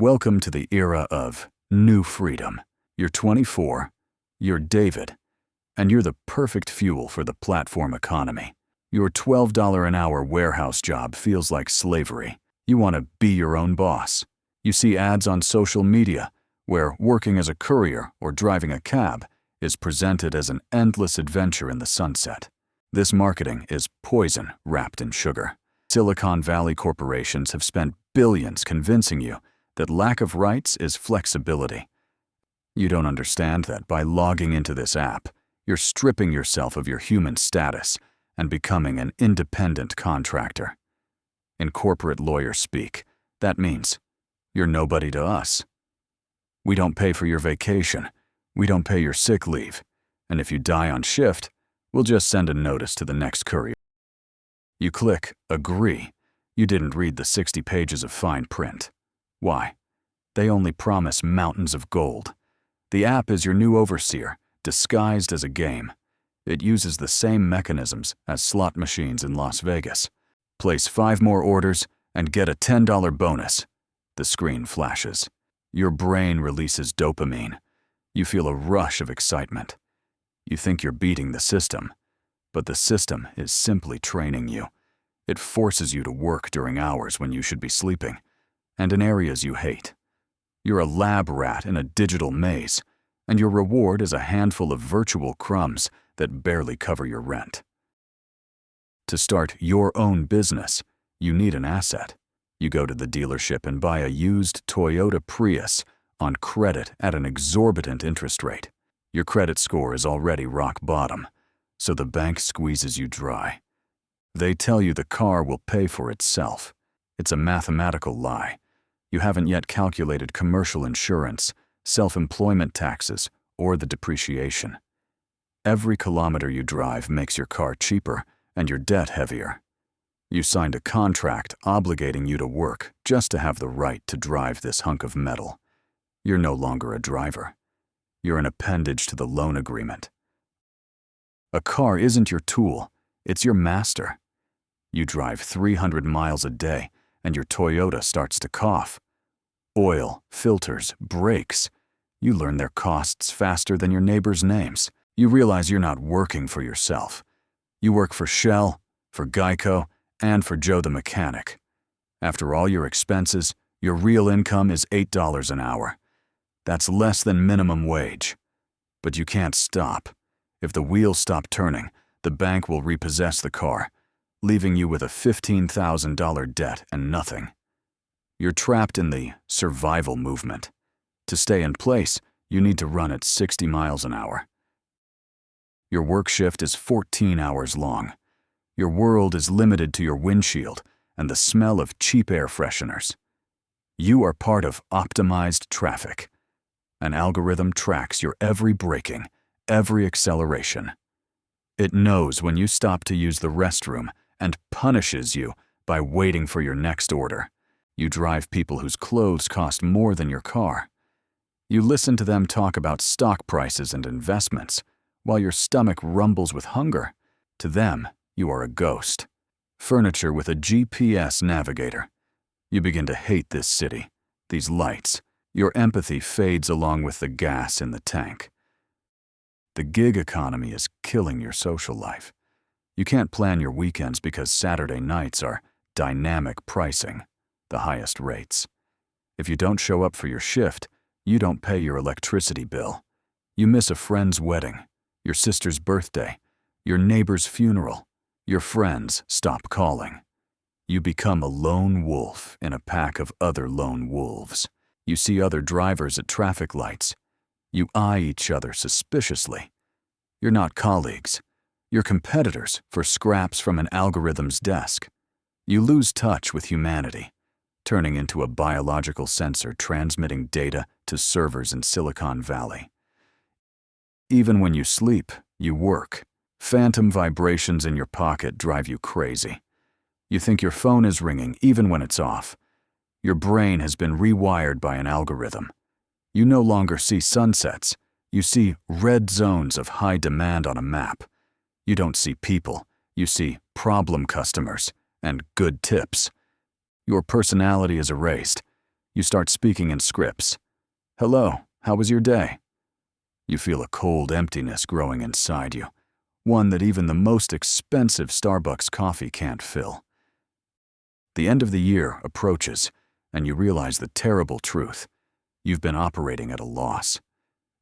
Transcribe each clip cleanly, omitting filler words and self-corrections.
Welcome to the era of new freedom. You're 24, you're David, and you're the perfect fuel for the platform economy. Your $12 an hour warehouse job feels like slavery. You want to be your own boss. You see ads on social media where working as a courier or driving a cab is presented as an endless adventure in the sunset. This marketing is poison wrapped in sugar. Silicon Valley corporations have spent billions convincing you that lack of rights is flexibility. You don't understand that by logging into this app, you're stripping yourself of your human status and becoming an independent contractor. In corporate lawyer speak, that means you're nobody to us. We don't pay for your vacation, we don't pay your sick leave, and if you die on shift, we'll just send a notice to the next courier. You click agree. You didn't read the 60 pages of fine print. Why? They only promise mountains of gold. The app is your new overseer, disguised as a game. It uses the same mechanisms as slot machines in Las Vegas. Place 5 more orders and get a $10 bonus. The screen flashes. Your brain releases dopamine. You feel a rush of excitement. You think you're beating the system, but the system is simply training you. It forces you to work during hours when you should be sleeping, and in areas you hate. You're a lab rat in a digital maze, and your reward is a handful of virtual crumbs that barely cover your rent. To start your own business, you need an asset. You go to the dealership and buy a used Toyota Prius on credit at an exorbitant interest rate. Your credit score is already rock bottom, so the bank squeezes you dry. They tell you the car will pay for itself. It's a mathematical lie. You haven't yet calculated commercial insurance, self-employment taxes, or the depreciation. Every kilometer you drive makes your car cheaper and your debt heavier. You signed a contract obligating you to work just to have the right to drive this hunk of metal. You're no longer a driver. You're an appendage to the loan agreement. A car isn't your tool, it's your master. You drive 300 miles a day and your Toyota starts to cough. Oil, filters, brakes. You learn their costs faster than your neighbors' names. You realize you're not working for yourself. You work for Shell, for Geico, and for Joe the mechanic. After all your expenses, your real income is $8 an hour. That's less than minimum wage. But you can't stop. If the wheels stop turning, the bank will repossess the car, leaving you with a $15,000 debt and nothing. You're trapped in the survival movement. To stay in place, you need to run at 60 miles an hour. Your work shift is 14 hours long. Your world is limited to your windshield and the smell of cheap air fresheners. You are part of optimized traffic. An algorithm tracks your every braking, every acceleration. It knows when you stop to use the restroom and punishes you by waiting for your next order. You drive people whose clothes cost more than your car. You listen to them talk about stock prices and investments, while your stomach rumbles with hunger. To them, you are a ghost. Furniture with a GPS navigator. You begin to hate this city, these lights. Your empathy fades along with the gas in the tank. The gig economy is killing your social life. You can't plan your weekends because Saturday nights are dynamic pricing, the highest rates. If you don't show up for your shift, you don't pay your electricity bill. You miss a friend's wedding, your sister's birthday, your neighbor's funeral. Your friends stop calling. You become a lone wolf in a pack of other lone wolves. You see other drivers at traffic lights. You eye each other suspiciously. You're not colleagues. You're competitors for scraps from an algorithm's desk. You lose touch with humanity, turning into a biological sensor transmitting data to servers in Silicon Valley. Even when you sleep, you work. Phantom vibrations in your pocket drive you crazy. You think your phone is ringing even when it's off. Your brain has been rewired by an algorithm. You no longer see sunsets. You see red zones of high demand on a map. You don't see people. You see problem customers and good tips. Your personality is erased. You start speaking in scripts. Hello, how was your day? You feel a cold emptiness growing inside you, one that even the most expensive Starbucks coffee can't fill. The end of the year approaches, and you realize the terrible truth. You've been operating at a loss.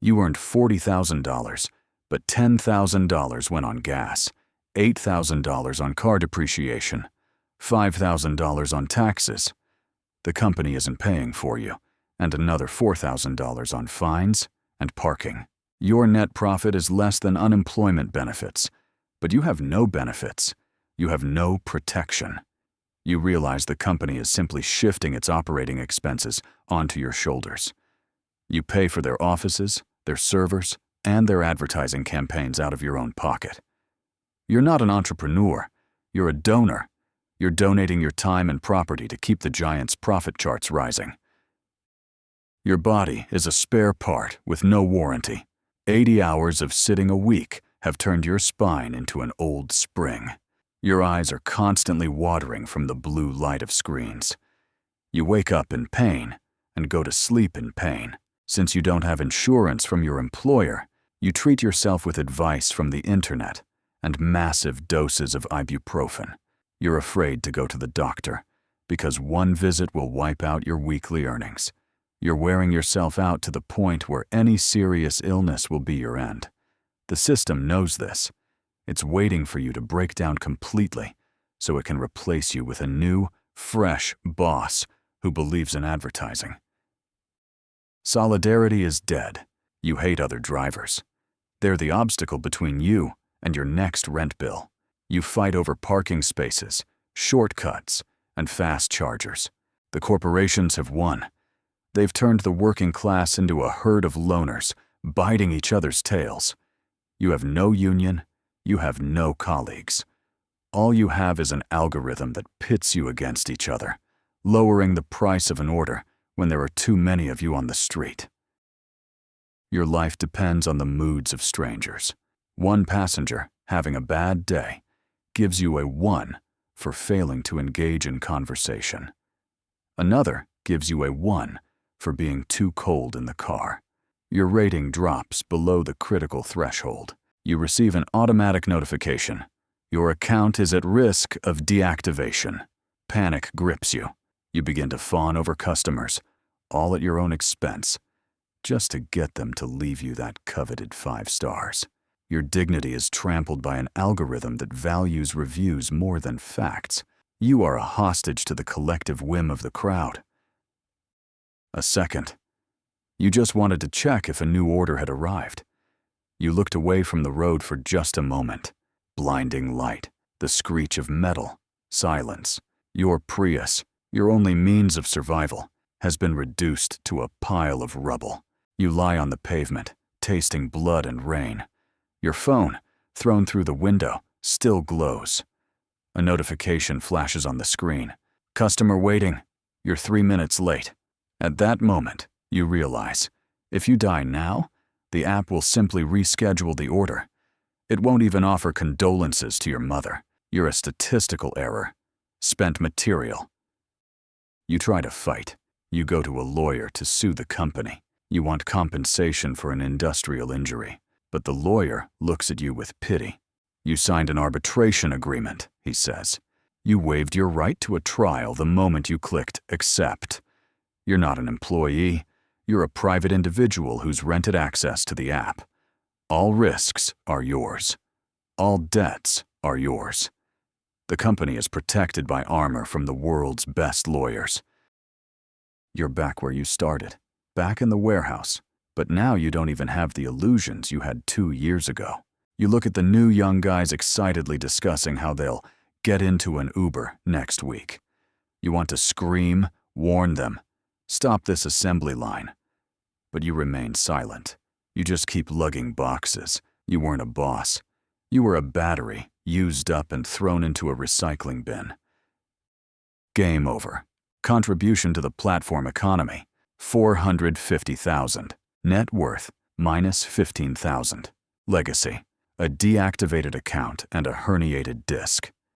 You earned $40,000, but $10,000 went on gas, $8,000 on car depreciation, $5,000 on taxes. The company isn't paying for you, and another $4,000 on fines and parking. Your net profit is less than unemployment benefits, but you have no benefits. You have no protection. You realize the company is simply shifting its operating expenses onto your shoulders. You pay for their offices, their servers, and their advertising campaigns out of your own pocket. You're not an entrepreneur. You're a donor. You're donating your time and property to keep the giant's profit charts rising. Your body is a spare part with no warranty. 80 hours of sitting a week have turned your spine into an old spring. Your eyes are constantly watering from the blue light of screens. You wake up in pain and go to sleep in pain. Since you don't have insurance from your employer, you treat yourself with advice from the internet and massive doses of ibuprofen. You're afraid to go to the doctor because one visit will wipe out your weekly earnings. You're wearing yourself out to the point where any serious illness will be your end. The system knows this. It's waiting for you to break down completely so it can replace you with a new, fresh boss who believes in advertising. Solidarity is dead. You hate other drivers. They're the obstacle between you and your next rent bill. You fight over parking spaces, shortcuts, and fast chargers. The corporations have won. They've turned the working class into a herd of loners, biting each other's tails. You have no union. You have no colleagues. All you have is an algorithm that pits you against each other, lowering the price of an order when there are too many of you on the street. Your life depends on the moods of strangers. One passenger having a bad day gives you a 1 for failing to engage in conversation. Another gives you a 1 for being too cold in the car. Your rating drops below the critical threshold. You receive an automatic notification. Your account is at risk of deactivation. Panic grips you. You begin to fawn over customers, all at your own expense, just to get them to leave you that coveted 5 stars. Your dignity is trampled by an algorithm that values reviews more than facts. You are a hostage to the collective whim of the crowd. A second. You just wanted to check if a new order had arrived. You looked away from the road for just a moment. Blinding light, the screech of metal, silence. Your Prius, your only means of survival, has been reduced to a pile of rubble. You lie on the pavement, tasting blood and rain. Your phone, thrown through the window, still glows. A notification flashes on the screen. Customer waiting. You're 3 minutes late. At that moment, you realize, if you die now, the app will simply reschedule the order. It won't even offer condolences to your mother. You're a statistical error. Spent material. You try to fight. You go to a lawyer to sue the company. You want compensation for an industrial injury. But the lawyer looks at you with pity. You signed an arbitration agreement, he says. You waived your right to a trial the moment you clicked accept. You're not an employee. You're a private individual who's rented access to the app. All risks are yours. All debts are yours. The company is protected by armor from the world's best lawyers. You're back where you started, back in the warehouse. But now you don't even have the illusions you had 2 years ago. You look at the new young guys excitedly discussing how they'll get into an Uber next week. You want to scream, warn them, stop this assembly line. But you remain silent. You just keep lugging boxes. You weren't a boss. You were a battery, used up and thrown into a recycling bin. Game over. Contribution to the platform economy, $450,000. Net worth, minus $15,000. Legacy, a deactivated account and a herniated disc.